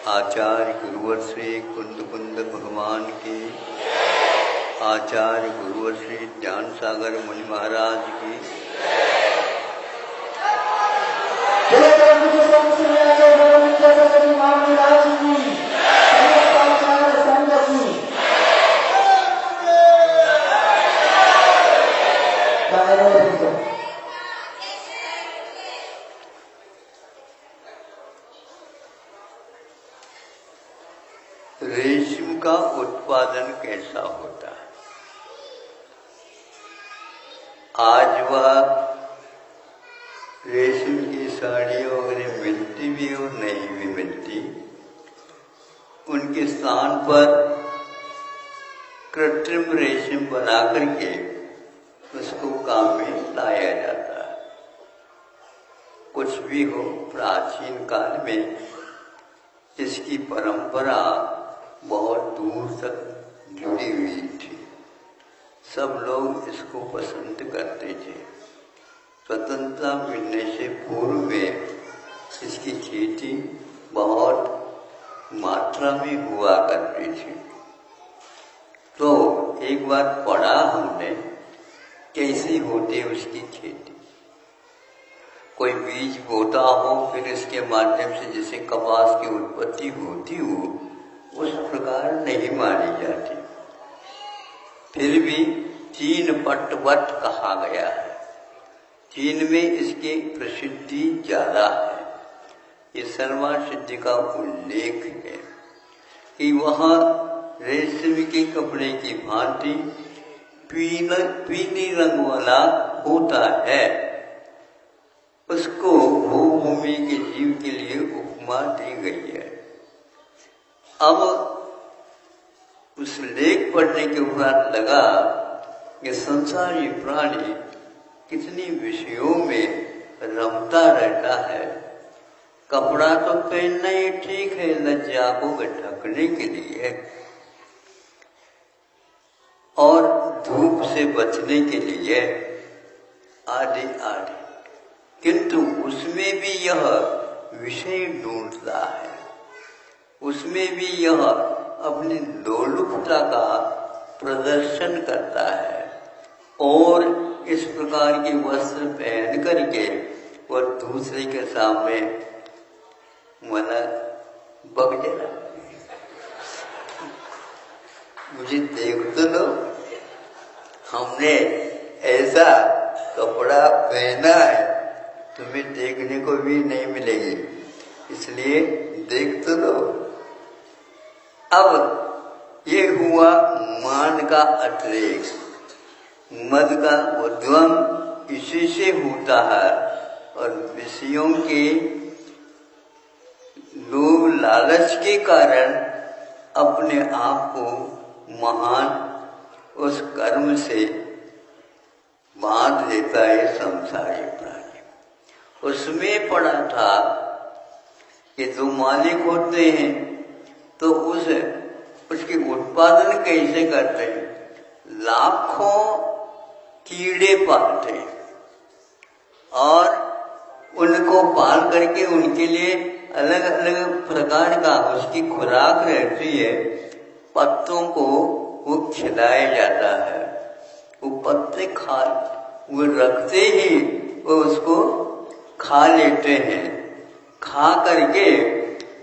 आचार्य गुरुवर श्री कुंद कुंद भगवान की, आचार्य गुरुवर श्री ज्ञान सागर मुनि महाराज की। रेशम का उत्पादन कैसा होता है? आज वह रेशम की साड़ियाँ वगैरह मिलती भी और नहीं भी मिलती, उनके स्थान पर कृत्रिम रेशम बना करके उसको काम में लाया जाता है। कुछ भी हो, प्राचीन काल में इसकी परंपरा बहुत दूर तक जुड़ी हुई थी। सब लोग इसको पसंद करते थे। स्वतंत्रता मिलने से पूर्व में इसकी खेती बहुत मात्रा में हुआ करती थी। तो एक बार पढ़ा हमने कैसी होती है उसकी खेती। कोई बीज बोता हो, फिर इसके माध्यम से जैसे कपास की उत्पत्ति होती हो, उस प्रकार नहीं मानी जाती। फिर भी चीन पटवट कहा गया है। चीन में इसकी प्रसिद्धि ज्यादा है। ये सर्वा सिद्धि का उल्लेख है कि वहाँ रेशम के कपड़े की भांति पीले रंग वाला होता है। उसको भूमि के जीव के लिए उपमा दी गई है। अब उस लेख पढ़ने के उपरांत लगा कि संसारी प्राणी कितनी विषयों में रमता रहता है। कपड़ा तो पहनना ही ठीक है, लज्जा को ढकने के लिए और धूप से बचने के लिए आदि आदि, किंतु उसमें भी यह विषय ढूंढता है। उसमें भी यह अपनी लोलुपता का प्रदर्शन करता है और इस प्रकार के वस्त्र पहन करके वह दूसरे के सामने मना बग जाना, मुझे देख तो लो, हमने ऐसा कपड़ा पहना है, तुम्हें देखने को भी नहीं मिलेगी, इसलिए देख तो लो। अब ये हुआ मान का अतिरेक, मद का उद्गम इसी से होता है और विषयों के लोभ लालच के कारण अपने आप को महान उस कर्म से बांध लेता है संसारी प्राणी। उसमें पढ़ा था कि जो मालिक होते हैं तो उसके उत्पादन कैसे करते हैं? लाखों कीड़े पालते हैं और उनको पाल करके उनके लिए अलग अलग प्रकार का उसकी खुराक रहती है। पत्तों को वो खिलाया जाता है, वो पत्ते वो रखते ही वो उसको खा लेते हैं। खा करके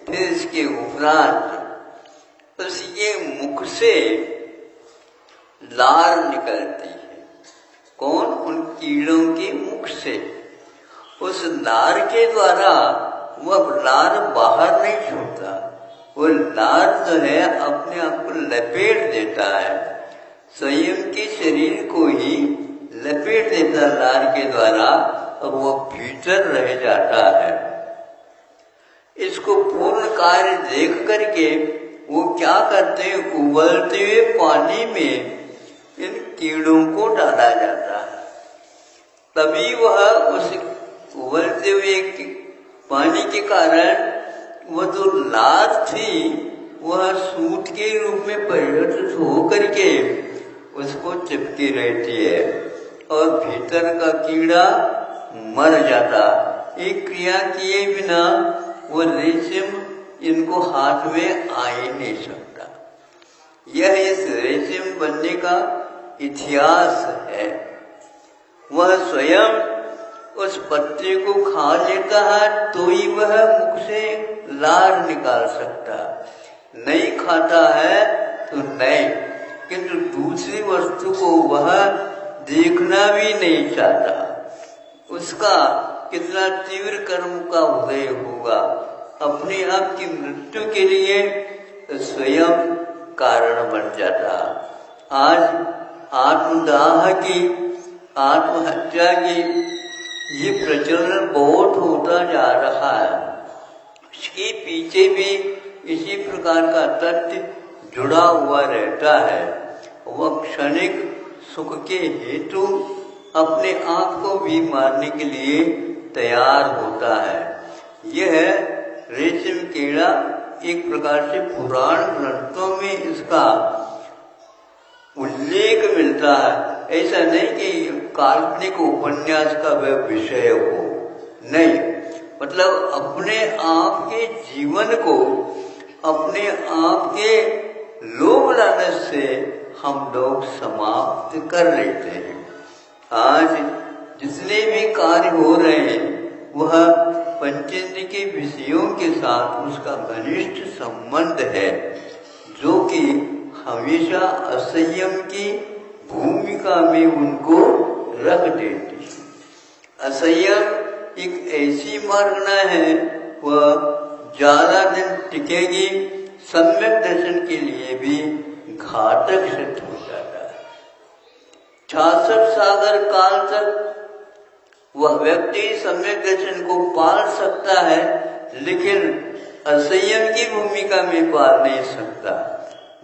फिर इसके उपरांत उसके मुख से लार निकलती है। कौन? उन कीड़ों के मुख से। उस लार के द्वारा वह लार बाहर नहीं छोड़ता, वो लार जो है अपने आप को लपेट देता है, स्वयं के शरीर को ही लपेट देता लार के द्वारा, और वो भीतर रह जाता है। इसको पूर्ण कार्य देख करके वो क्या करते हैं? उबलते हुए पानी में इन कीड़ों को डाला जाता है। तभी वह उस उबलते हुए पानी के कारण वह जो लार थी वह सूत के रूप में परिवर्तित हो करके उसको चिपकी रहती है और भीतर का कीड़ा मर जाता। एक क्रिया किए बिना वो रेशम इनको हाथ में आ ही नहीं सकता। यह इस रेशम बनने का इतिहास है। वह स्वयं उस पत्ते को खा लेता है तो ही वह मुख से लार निकाल सकता, नहीं खाता है तो नहीं। किंतु दूसरी वस्तु को वह देखना भी नहीं चाहता। उसका कितना तीव्र कर्म का उदय होगा, अपने आप की मृत्यु के लिए स्वयं कारण बन जाता। आज आत्मदाह की, आत्महत्या की ये प्रचलन बहुत होता जा रहा है। इसके पीछे भी इसी प्रकार का तथ्य जुड़ा हुआ रहता है। वह क्षणिक सुख के हेतु अपने आप को भी मारने के लिए तैयार होता है। यह रेशम कीड़ा एक प्रकार से पुराण ग्रंथों में इसका उल्लेख मिलता है। ऐसा नहीं कि काल्पनिक उपन्यास का वह विषय हो, नहीं, मतलब अपने आप के जीवन को अपने आप के लोभ लालच से हम लोग समाप्त कर लेते हैं। आज जितने भी कार्य हो रहे हैं वह पंचेंद्रिय के विषयों के साथ उसका घनिष्ठ संबंध है, जो कि हमेशा असंयम की भूमिका में उनको रख देती है। असंयम एक ऐसी मार्गना है, वह ज्यादा दिन टिकेगी, सम्यक दर्शन के लिए भी घातक सिद्ध हो जाता है। 66 सागर काल तक वह व्यक्ति सम्यक दर्शन को पाल सकता है, लेकिन असंयम की भूमिका में पाल नहीं सकता।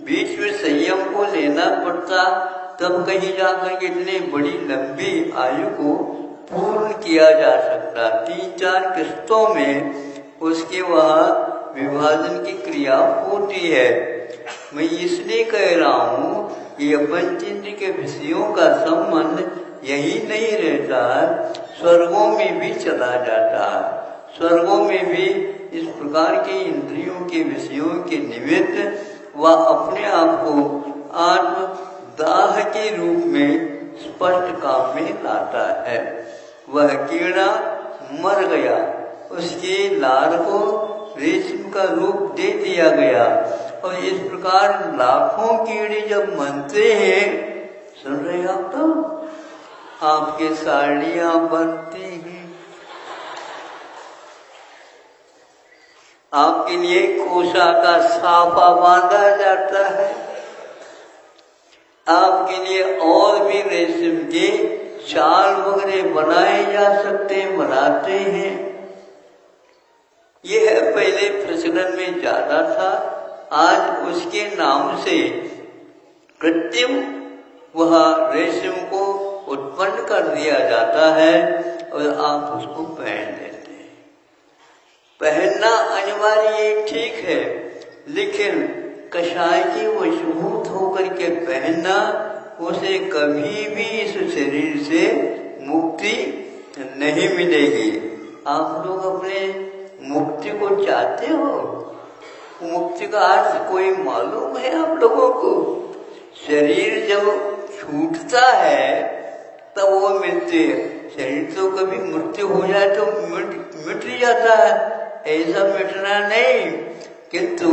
बीच में संयम को लेना पड़ता, तब कहीं जाकर के इतनी बड़ी लंबी आयु को पूर्ण किया जा सकता। 3-4 किस्तों में उसके वहाँ विभाजन की क्रिया होती है। मैं इसलिए कह रहा हूँ कि पंचेंद्रिय के विषयों का संबंध यही नहीं रहता, स्वर्गों में भी चला जाता है। स्वर्गों में भी इस प्रकार के इंद्रियों के विषयों के निमित्त वह अपने आप को आत्मदाह के रूप में स्पष्ट काम में लाता है। वह कीड़ा मर गया, उसके लार को रेशम का रूप दे दिया गया, और इस प्रकार लाखों कीड़े जब बनते हैं, सुन रहे आप तो, आपके साड़ियां बनती हैं, आपके लिए कोसा का साफा बांधा जाता है, आपके लिए और भी रेशम के शाल वगैरह बनाए जा सकते हैं, बनाते हैं। यह पहले प्रचलन में ज्यादा था, आज उसके नाम से कृत्रिम वह रेशम को उत्पन्न कर दिया जाता है और आप उसको पहन लेते हैं। पहनना अनिवार्य ठीक है, लेकिन कषाय की वशभूत होकर के पहनना, उसे कभी भी इस शरीर से मुक्ति नहीं मिलेगी। आप लोग अपने मुक्ति को चाहते हो? मुक्ति का अर्थ कोई मालूम है आप लोगों को? शरीर जब छूटता है तब वो मिलती है। शरीर तो कभी मृत्यु हो जाए तो मिट जाता है, ऐसा मिटना नहीं, किंतु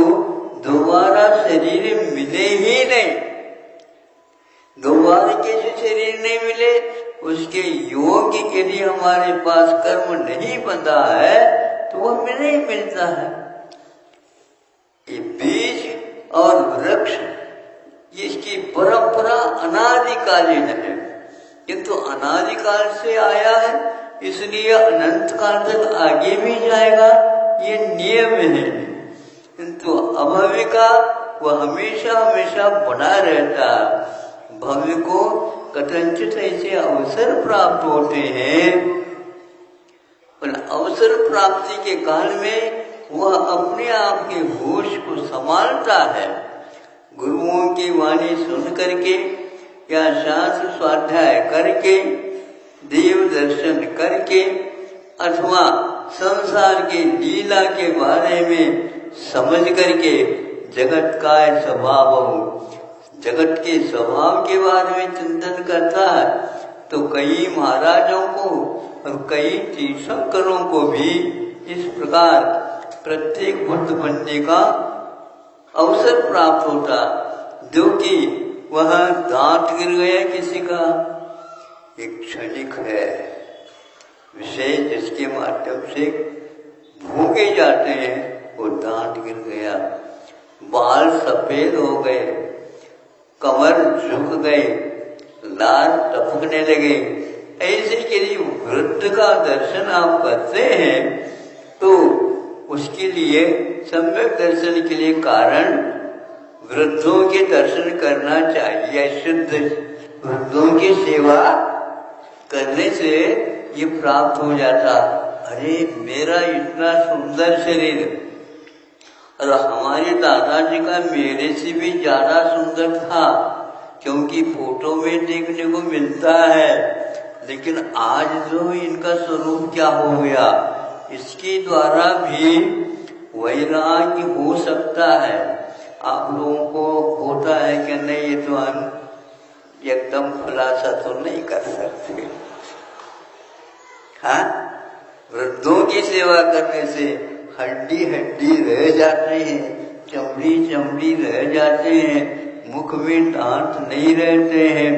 दोबारा शरीर मिले ही नहीं। दोबारा कैसे शरीर नहीं मिले? उसके योग्य के लिए हमारे पास कर्म नहीं बंधा है तो वह मिले ही मिलता है। ये बीज और वृक्ष, इसकी परंपरा अनादिकालीन है, किंतु अनादिकाल से आया है, इसलिए अनंत काल तक आगे भी जाएगा, ये नियम है। किंतु अभव्य का वह हमेशा हमेशा बना रहता है। भव्य को कथनचित ऐसे अवसर प्राप्त होते हैं, पर अवसर प्राप्ति के काल में वह अपने आप के होश को संभालता है। गुरुओं की वाणी सुन करके या शास्त्र स्वाध्याय करके, देव दर्शन करके, अथवा संसार की लीला के बारे में समझ करके जगत का स्वभाव, जगत के स्वभाव के बारे में चिंतन करता है तो कई महाराजों को और कई तीर्थंकरों को भी इस प्रकार प्रत्येक बुद्ध बनने का अवसर प्राप्त होता, जो कि वह दांत गिर गया किसी का एक क्षणिक है विषय जिसके माध्यम से भूखे जाते हैं, वो दांत गिर गया, बाल सफेद हो गए, कमर झुक गए, लार टपकने लगे, ऐसे यदि वृद्ध का दर्शन आप करते हैं तो उसके लिए सम्यक दर्शन के लिए कारण वृद्धों के दर्शन करना चाहिए। शुद्ध वृद्धों की सेवा करने से ये प्राप्त हो जाता। अरे मेरा इतना सुंदर शरीर, और हमारे दादाजी का मेरे से भी ज्यादा सुंदर था, क्योंकि फोटो में देखने को मिलता है, लेकिन आज जो इनका स्वरूप क्या हो गया, इसके द्वारा भी वैराग्य हो सकता है। आप लोगों को होता है कि नहीं, ये तो हम एकदम खुलासा तो नहीं कर सकते। हाँ, वृद्धों की सेवा करने से हड्डी हड्डी रह जाते हैं, चमड़ी चमड़ी रह जाते हैं, मुख में दांत नहीं रहते हैं,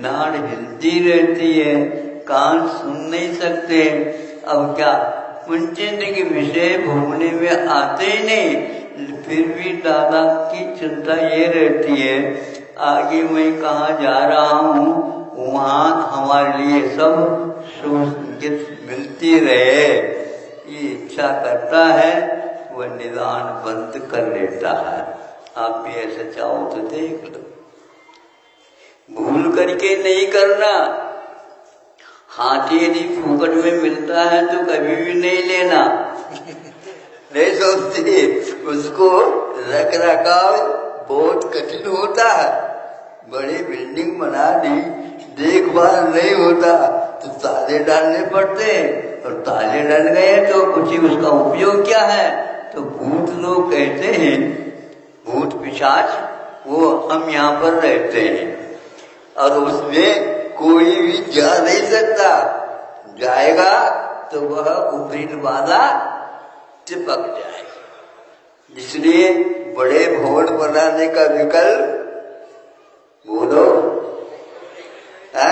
नाड़ हिलती रहती है, कान सुन नहीं सकते। अब क्या मुंचिंद के विषय भूमने में आते ही नहीं, फिर भी दादा की चिंता ये रहती है आगे मैं कहाँ जा रहा हूँ, वहाँ हमारे लिए सब सुसंगत मिलती रहे, ये इच्छा करता है, वह निदान बंद कर लेता है। आप भी ऐसा चाहो तो देख लो, भूल करके नहीं करना। हाथी यदि फूकट में मिलता है तो कभी भी नहीं लेना। नहीं सोचते, उसको रख रखाव बहुत कठिन होता है। बड़ी बिल्डिंग बना दी, देखभाल नहीं होता तो ताले डालने पड़ते हैं, और ताले डल गए तो कुछ उसका उपयोग क्या है। तो भूत लोग कहते हैं, भूत पिशाच, वो हम यहाँ पर रहते हैं और उसमें कोई भी जा नहीं सकता, जाएगा तो वह ऊपरी बाधा चिपक जाएगा। इसलिए बड़े भवन बनाने का विकल्प बोलो है,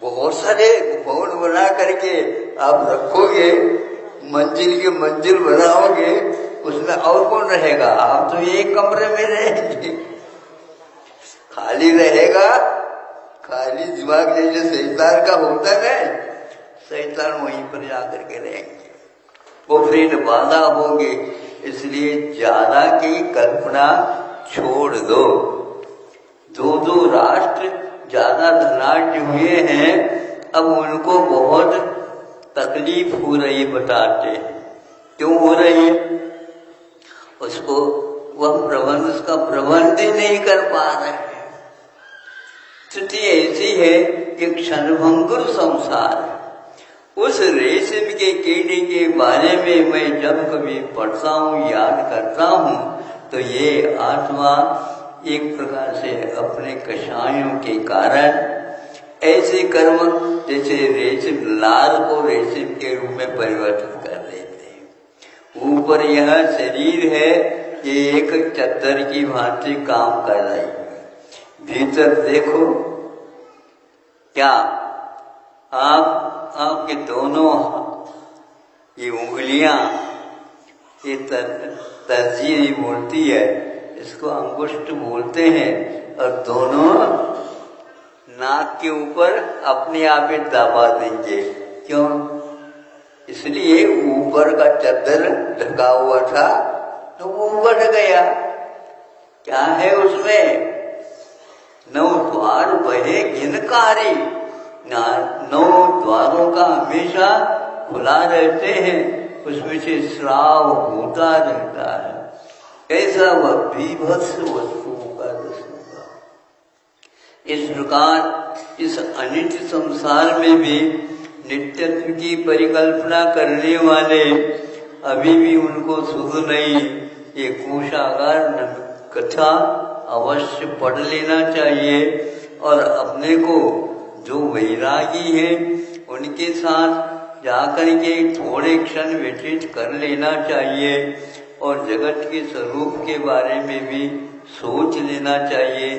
बहुत सारे भवन बना करके आप रखोगे, मंजिल की मंजिल बनाओगे, उसमें और कौन रहेगा? आप तो एक कमरे में रहेंगे, खाली रहेगा, खाली दिमाग जैसे शैतान का होता है, शैतान वहीं पर जाकर के रहेंगे, वो फिर बाधा होगी। इसलिए ज्यादा की कल्पना छोड़ दो। दो राष्ट्र ज्यादा धनाढ्य हुए हैं, अब उनको बहुत तकलीफ हो रही बताते हैं। क्यों हो रही है? उसको वह प्रबंध, उसका प्रबंध ही नहीं कर पा रहे हैं। स्थिति ऐसी है कि क्षणभंगुर संसार है। उस रेशम के कीड़े के बारे में मैं जब कभी पढ़ता हूँ, याद करता हूँ, तो ये आत्मा एक प्रकार से अपने कषायों के कारण ऐसे कर्म, जैसे रेशम, लाल को रेशम के रूप में परिवर्तित कर देते हैं। ऊपर यह शरीर है, ये एक चद्दर की भांति काम कर रही है, भीतर देखो क्या आपके दोनों ये उंगलियां, ये तर्जीह बोलती है, इसको अंगुष्ठ बोलते हैं, और दोनों नाक के ऊपर अपने आप ही दबा देंगे। क्यों? इसलिए ऊपर का चद्दर ढका हुआ था तो वो बढ़ गया। क्या है उसमें? 9 द्वार बहे घिनकारी, 9 द्वारों का हमेशा खुला रहते हैं, उसमें से श्राव होता रहता है। कैसा वह बीभत्स वस्तुओं का दर्शन। इस प्रकार इस अनित्य संसार में भी नित्यत्व की परिकल्पना करने वाले अभी भी उनको सुध नहीं, ये कोशागार कथा अवश्य पढ़ लेना चाहिए और अपने को जो वैरागी है उनके साथ जाकर के थोड़े क्षण व्यतीत कर लेना चाहिए और जगत के स्वरूप के बारे में भी सोच लेना चाहिए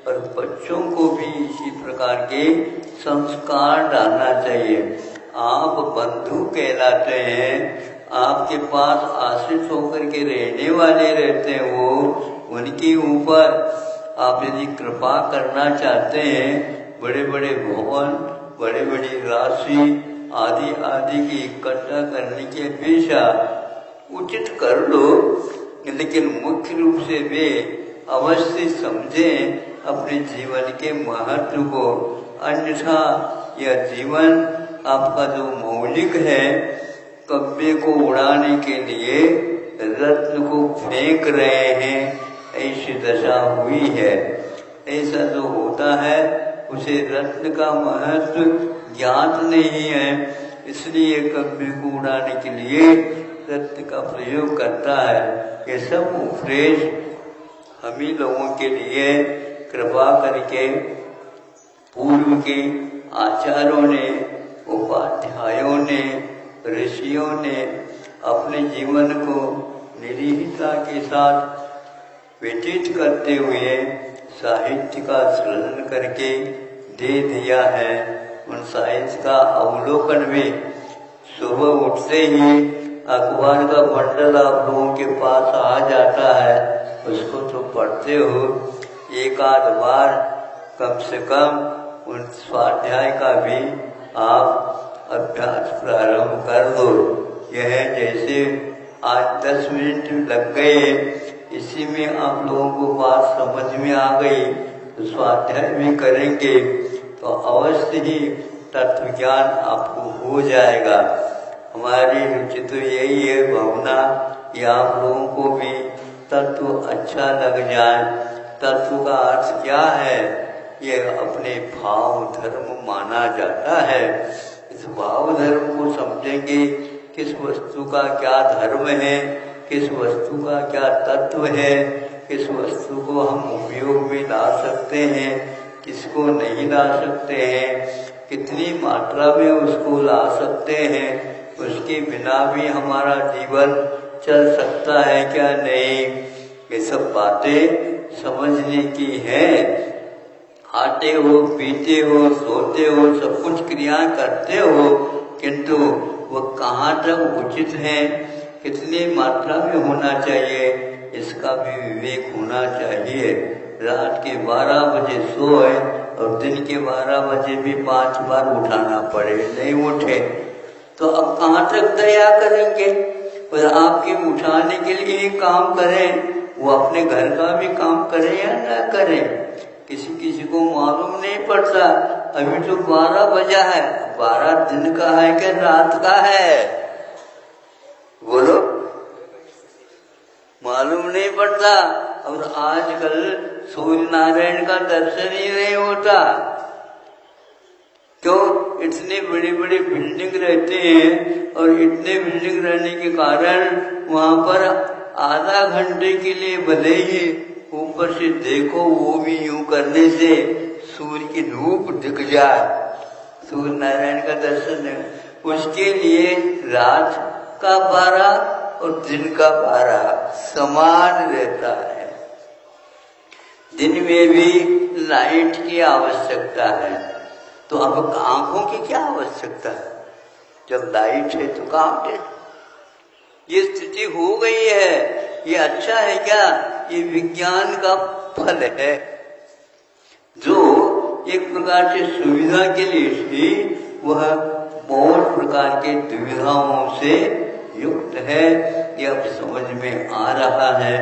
और बच्चों को भी इसी प्रकार के संस्कार डालना चाहिए। आप बंधु कहलाते हैं, आपके पास आश्रित होकर के रहने वाले रहते हैं, वो उनके ऊपर आप यदि कृपा करना चाहते हैं, बड़े बड़े भवन, बड़े बड़ी राशि आदि आदि की इकट्ठा करने की अपेक्षा उचित कर लो, लेकिन मुख्य रूप से वे अवश्य समझें अपने जीवन के महत्व को। अन्यथा यह जीवन आपका जो मौलिक है, कब्जे को उड़ाने के लिए रत्न को फेंक रहे हैं, ऐसी दशा हुई है। ऐसा जो होता है उसे रत्न का महत्व ज्ञात नहीं है, इसलिए कब्जे को उड़ाने के लिए रत्न का प्रयोग करता है। ये सब उपदेश हम ही लोगों के लिए कृपा करके पूर्व के आचार्यों ने, उपाध्यायों ने, ऋषियों ने अपने जीवन को निरीहता के साथ व्यतीत करते हुए साहित्य का सृजन करके दे दिया है। उन साहित्य का अवलोकन में सुबह उठते ही अखबार का बंडल आप लोगों के पास आ जाता है, उसको तो पढ़ते हो, एक आध बार कम से कम उन स्वाध्याय का भी आप अभ्यास प्रारंभ कर दो। यह जैसे आज 10 मिनट लग गए, इसी में आप लोगों को बात समझ में आ गई, तो स्वाध्याय भी करेंगे तो अवश्य ही तत्व ज्ञान आपको हो जाएगा। हमारी रुचि तो यही है भावना कि आप लोगों को भी तत्व अच्छा लग जाए। तत्व का अर्थ क्या है? यह अपने भाव धर्म माना जाता है। इस भाव धर्म को समझेंगे, किस वस्तु का क्या धर्म है, किस वस्तु का क्या तत्व है, किस वस्तु को हम उपयोग में ला सकते हैं, किसको नहीं ला सकते हैं, कितनी मात्रा में उसको ला सकते हैं, उसके बिना भी हमारा जीवन चल सकता है क्या नहीं, ये सब बातें समझने की है। खाते हो, पीते हो, सोते हो, सब कुछ क्रिया करते हो, किंतु वो कहाँ तक उचित है, कितनी मात्रा में होना चाहिए, इसका भी विवेक होना चाहिए। रात के 12 बजे सोए और दिन के 12 बजे भी 5 बार उठाना पड़े, नहीं उठे तो अब कहाँ तक दया करेंगे। और आपके उठाने के लिए काम करें, वो अपने घर का भी काम करें या ना करें, किसी किसी को मालूम नहीं पड़ता। अभी तो 12 बजा है, 12 दिन का है कि रात का है, बोलो, मालूम नहीं पड़ता। और आजकल सूर्य नारायण का दर्शन ही नहीं होता। क्यों? इतने बड़ी बड़ी बिल्डिंग रहते हैं और इतने बिल्डिंग रहने के कारण वहां पर आधा घंटे के लिए भले ही ऊपर से देखो, वो भी यूं करने से सूर्य की धूप दिख जाए, सूर्य नारायण का दर्शन है, उसके लिए रात का 12 और दिन का 12 समान रहता है। दिन में भी लाइट की आवश्यकता है, तो अब आंखों की क्या आवश्यकता है? जब लाइट है तो काम है। ये स्थिति हो गई है, ये अच्छा है क्या? ये विज्ञान का फल है, जो एक प्रकार से सुविधा के लिए ही वह बहुत प्रकार के दुविधाओं से युक्त है। ये अब समझ में आ रहा है।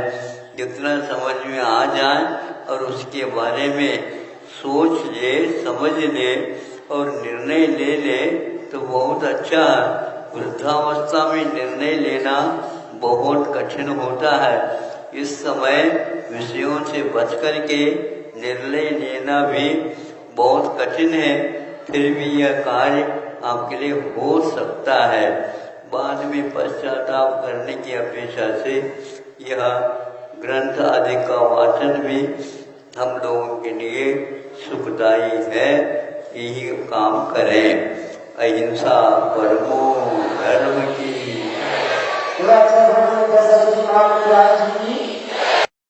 जितना समझ में आ जाए और उसके बारे में सोच ले, समझ ले और निर्णय ले ले तो बहुत अच्छा। वृद्धावस्था में निर्णय लेना बहुत कठिन होता है। इस समय विषयों से बच करके निर्णय लेना भी बहुत कठिन है, फिर भी यह कार्य आपके लिए हो सकता है। बाद में पश्चाताप करने की अपेक्षा से यह ग्रंथ आदि का वाचन भी हम लोगों के लिए सुखदायी है। यही काम करें। अहिंसा परमो धर्म की